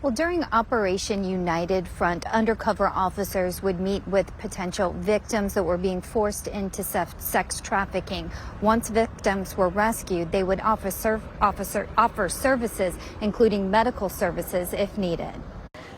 Well, during Operation United Front, undercover officers would meet with potential victims that were being forced into sex trafficking. Once victims were rescued, they would offer services, including medical services if needed.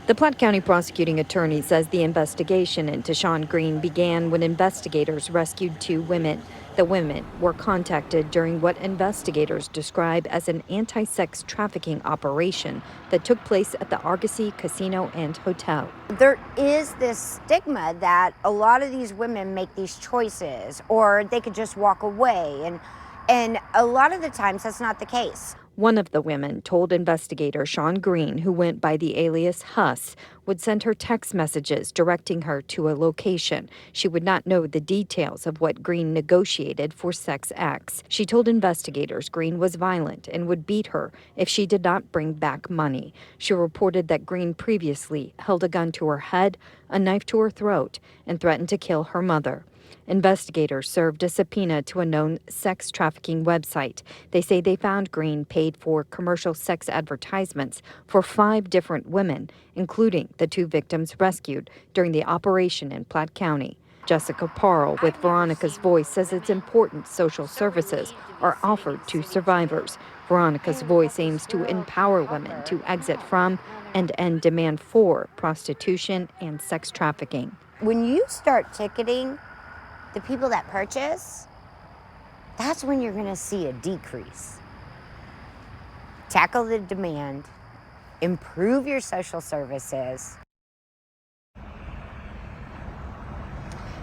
The Platte County prosecuting attorney says the investigation into Sean Green began when investigators rescued two women. The women were contacted during what investigators describe as an anti-sex trafficking operation that took place at the Argosy Casino and Hotel. There is this stigma that a lot of these women make these choices, or they could just walk away, and a lot of the times that's not the case. One of the women told investigator Sean Green, who went by the alias Huss, would send her text messages directing her to a location. She would not know the details of what Green negotiated for sex acts. She told investigators Green was violent and would beat her if she did not bring back money. She reported that Green previously held a gun to her head, a knife to her throat, and threatened to kill her mother. Investigators served a subpoena to a known sex trafficking website. They say they found Green paid for commercial sex advertisements for 5 different women, including the 2 victims rescued during the operation in Platte County. Jessica Parle with Veronica's Voice says it's important social services are offered to survivors. Veronica's Voice aims to empower women to exit from and end demand for prostitution and sex trafficking. When you start ticketing the people that purchase, that's when you're going to see a decrease. Tackle the demand, improve your social services.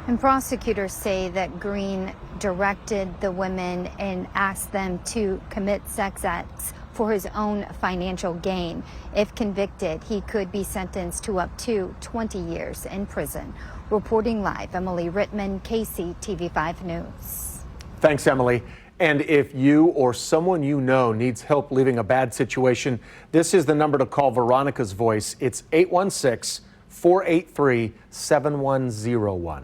And prosecutors say that Green directed the women and asked them to commit sex acts for his own financial gain. If convicted, he could be sentenced to up to 20 years in prison. Reporting live, Emily Rittman, KCTV5 News. Thanks, Emily. And if you or someone you know needs help leaving a bad situation, this is the number to call Veronica's Voice. It's 816-483-7101.